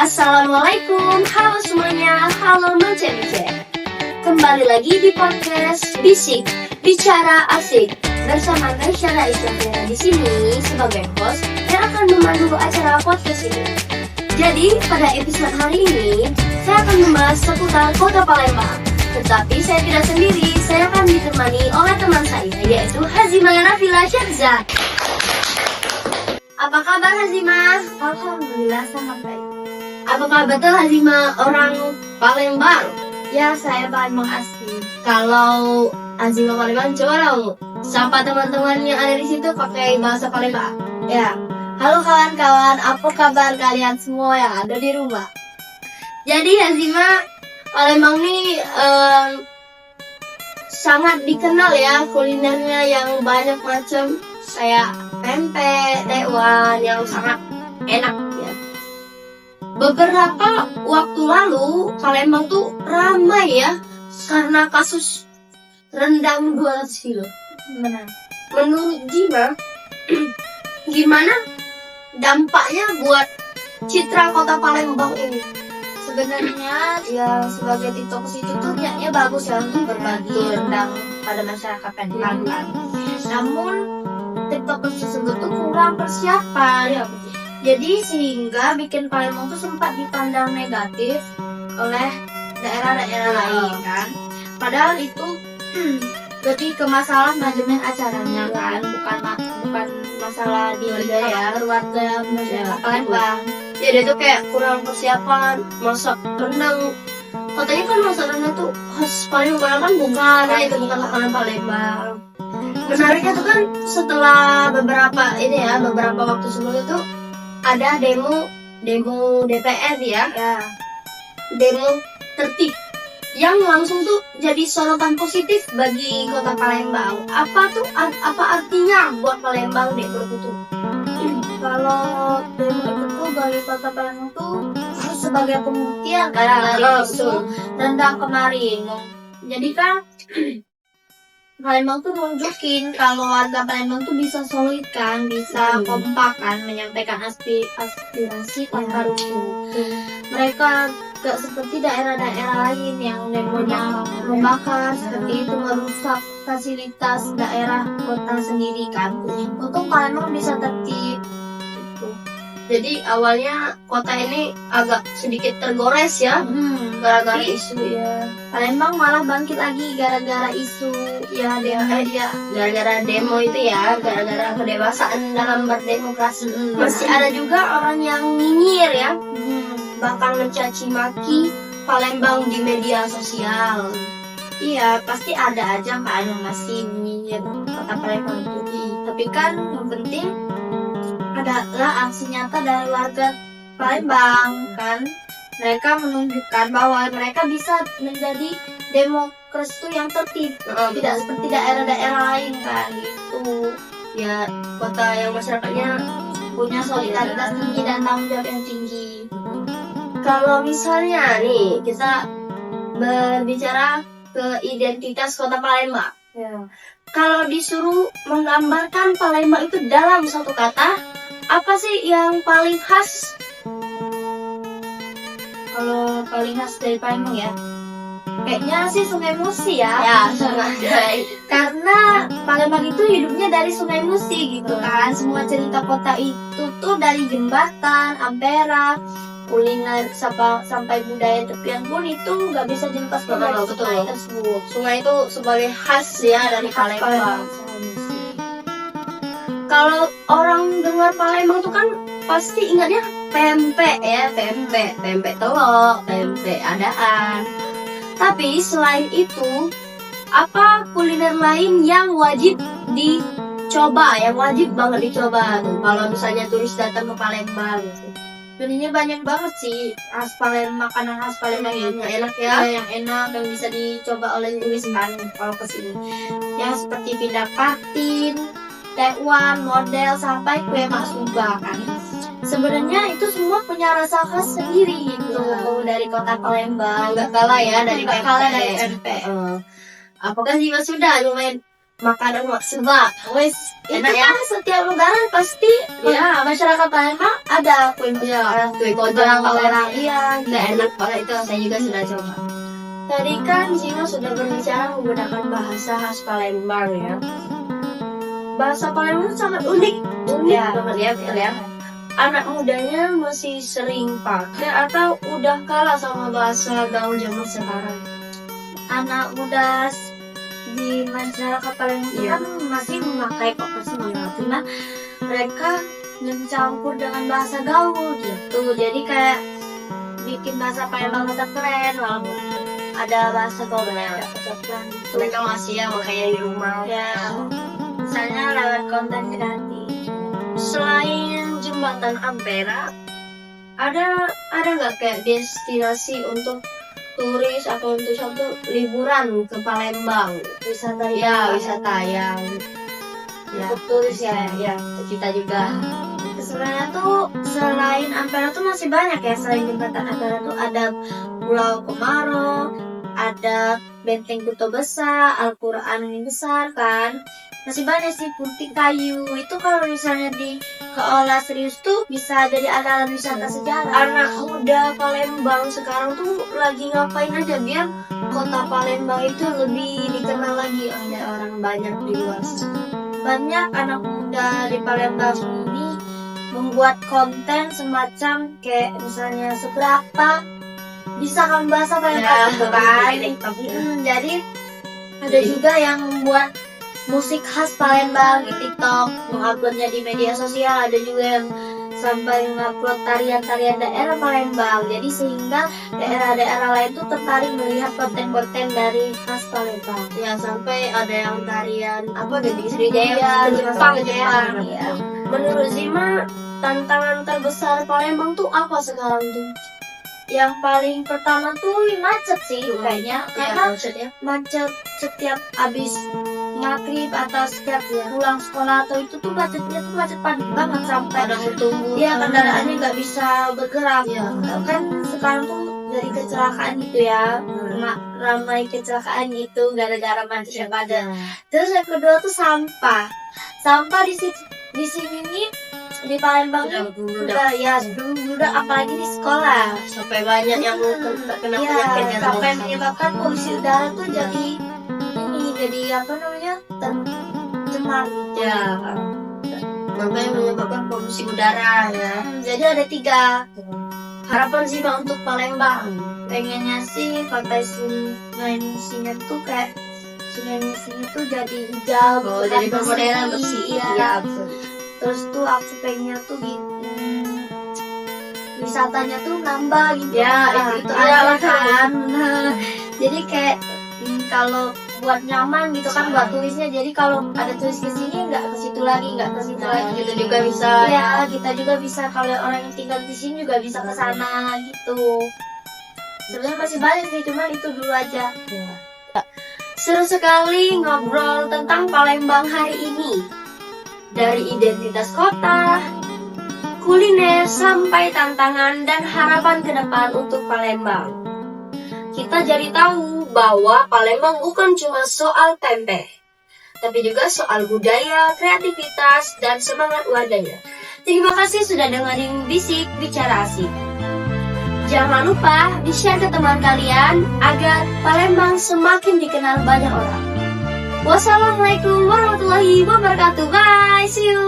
Assalamualaikum, halo semuanya, halo Mancenice. Kembali lagi di podcast Bisik, Bicara Asik bersama Naisyara Isyafira di sini sebagai host yang akan memandu acara podcast ini. Jadi pada episode hari ini saya akan membahas seputar Kota Palembang. Tetapi saya tidak sendiri, saya akan ditemani oleh teman saya yaitu Hazimah Nafila Syahzad. Apa kabar Hazimah? Alhamdulillah sangat baik. Apakah betul Hazimah orang Palembang? Ya, saya Palembang asli. Kalau Hazimah Palembang, coba dong sapa teman-teman yang ada di situ pakai bahasa Palembang. Ya, halo kawan-kawan, apa kabar kalian semua yang ada di rumah? Jadi Hazimah Palembang ini sangat dikenal ya kulinernya yang banyak macam kayak pempek, tekwan yang sangat enak ya. Beberapa waktu lalu Palembang tuh ramai ya karena kasus rendang 200 kilo. Benar. Menurut Jima, gimana dampaknya buat citra Kota Palembang ini? Sebenarnya ya sebagai TikTok itu tuh niatnya bagus ya untuk berbagi rendang pada masyarakat Palembang. Namun TikTok tersebut tuh kurang persiapan. Ya, Jadi sehingga bikin Palembang tuh sempat dipandang negatif oleh daerah-daerah lain kan. Padahal itu lebih ke masalah manajemen acaranya kan, bukan masalah di warga masyarakat Palembang. jadi itu kayak kurang persiapan masak rendang. Katanya kan masak rendang tuh khas Palembang kan bukan, nah itu bukan makanan Palembang. Menariknya tuh kan setelah beberapa waktu sebelum itu ada demo DPR ya, demo tertib yang langsung tuh jadi sorotan positif bagi Kota Palembang. Apa artinya buat Palembang demo itu? Kalau demo itu tuh bagi Kota Palembang tuh sebagai pembuktian kan dari isu rendang kemarin. Jadi kan Palembang tuh nunjukin kalau warga Palembang tuh bisa solid kan, bisa kompak kan menyampaikan aspirasi tanpa rusuh. Mereka gak seperti daerah-daerah lain yang demonya membakar seperti itu, merusak fasilitas daerah kota sendiri kan. Untung Palembang bisa tertib gitu. Jadi awalnya kota ini agak sedikit tergores ya, gara-gara isu ya. Palembang malah bangkit lagi gara-gara isu ya gara-gara demo itu ya, gara-gara kedewasaan dalam berdemokrasi. Masih ada juga orang yang nyinyir ya, bahkan mencaci maki Palembang di media sosial. Iya, pasti ada aja kan yang masih nyinyir Kota Palembang itu. Tapi kan yang penting adalah aksi nyata dari warga Palembang kan. Mereka menunjukkan bahwa mereka bisa menjadi demokrasi yang tertib, tidak seperti daerah-daerah lain kan gitu. Ya, kota yang masyarakatnya Punya solidaritas tinggi dan tanggung jawab yang tinggi. kalau misalnya nih kita berbicara ke identitas Kota Palembang. Ya. Kalau disuruh menggambarkan Palembang itu dalam satu kata, apa sih yang paling khas? Kalau paling khas dari Palembang ya, kayaknya sih Sungai Musi ya. Ya, sungai. Karena Palembang itu hidupnya dari Sungai Musi gitu kan. Semua cerita kota itu tuh dari jembatan, ampera, kuliner sampai budaya tepian pun itu nggak bisa dilepaskan dari Betul. sungai tersebut. Sungai itu sebagai khas ya dari Palembang. Sungai Musi. Kalau orang dengar Palembang tuh kan pasti ingatnya pempek ya, pempek telok, pempek adaan. Tapi selain itu, apa kuliner lain yang wajib dicoba, yang wajib banget dicoba tuh kalau misalnya turis datang ke Palembang gitu. Sebenarnya banyak banget sih makanan khas Palembang yang enak ya. yang enak dan bisa dicoba oleh turis kan kalau kesini. Ya seperti pindang patin, tekwan, model sampai kue maksuba kan. Sebenarnya itu semua punya rasa khas sendiri gitu dari Kota Palembang. Nggak kalah ya dari Nggak kalah dari pempek. pempek. Apakah Jiwa sudah lumayan makanan maksudnya wes Itu enak ya. kan setiap lebaran pasti Ya. masyarakat Palembang ada kue Ya, kue kodok orang iya nggak enak banget itu, saya juga sudah coba. Tadi kan Zima sudah berbicara menggunakan bahasa khas Palembang ya. Bahasa Palembang itu sangat unik Ya. banget ya, Phil, ya. Anak mudanya masih sering pakai atau udah kalah sama bahasa gaul zaman sekarang? anak muda di masyarakat Palembang Iya. kan masih memakai kok masih memakai, cuma mereka mencampur dengan bahasa gaul gitu, jadi kayak bikin bahasa Palembang tetap keren walaupun ada bahasa gaulnya keren gitu. Mereka masih ya makanya di rumah. Ya, misalnya lewat konten kreatif. Selain jembatan Ampera, ada nggak kayak destinasi untuk turis atau untuk satu liburan ke Palembang? Wisata Ya, wisata yang ya, untuk turis ya. ya kita juga. Sebenarnya tuh selain Ampera tuh masih banyak ya, selain jembatan Ampera tuh ada Pulau Komaro, ada Benteng Kuto Besar, Al-Quran yang besar kan. Masih banyak sih Puting Kayu. Itu kalau misalnya dikelola serius tuh bisa jadi andalan wisata sejarah. Anak muda Palembang sekarang tuh lagi ngapain aja biar kota Palembang itu lebih dikenal lagi oleh orang banyak di luar sana? Banyak anak muda di Palembang ini membuat konten semacam kayak misalnya seberapa bisa kan bahasa Palembang gitu kan. Jadi ada juga yang membuat musik khas Palembang di TikTok, menguploadnya di media sosial. Ada juga yang sampai mengupload tarian-tarian daerah Palembang. Jadi sehingga daerah-daerah lain tuh tertarik melihat konten-konten dari khas Palembang. Ya, sampai ada yang tarian apa Gading Sriwijaya Iya, ke Jepang, Jepang. Iya. Menurut Zima, tantangan terbesar Palembang tuh apa sekarang tuh? Yang paling pertama tuh macet sih kayaknya, karena maksudnya macet setiap habis maghrib atau setiap pulang sekolah atau itu tuh macetnya tuh macet padat banget sampai ada tunggu. ya kendaraannya nggak bisa bergerak. Iya. Kan sekarang tuh dari kecelakaan gitu ya, ramai kecelakaan gitu gara-gara macet yang padat. Terus yang kedua tuh sampah di sini nih di Palembang Udah nih membludak. udah ya udah apalagi di sekolah. Sampai banyak yang kena Iya, penyakit yang sampai sama. menyebabkan polusi udara tuh jadi apa namanya tercemar. Ya, sampai menyebabkan polusi udara ya. Jadi ada 3 Harapan Zima untuk Palembang. pengennya sih pantai Sungai Musingan tuh kayak Sungai Musingan tuh jadi hijau, Oh, gitu jadi kan, pemodelan bersih. iya. Ya, betul. Terus tuh aku pengennya tuh wisatanya tuh nambah gitu. Ya, Nah, itu aja adalah kan. Nah, jadi kayak kalau buat nyaman gitu kan buat turisnya, jadi kalau ada turis kesini nggak ke situ lagi, nggak ke situ lagi. Kita juga bisa Ya, kita juga bisa kalau orang yang tinggal di sini juga bisa ke sana gitu. Sebenarnya masih banyak sih, cuma itu dulu aja. seru sekali ngobrol tentang Palembang hari ini. Dari identitas kota, kuliner, sampai tantangan dan harapan ke depan untuk Palembang. Kita jadi tahu bahwa Palembang bukan cuma soal tempe, tapi juga soal budaya, kreativitas, dan semangat warganya. Terima kasih sudah dengerin Bisik Bicara Asik. Jangan lupa di-share ke teman kalian agar Palembang semakin dikenal banyak orang. Wassalamualaikum warahmatullahi wabarakatuh. Bye, see you.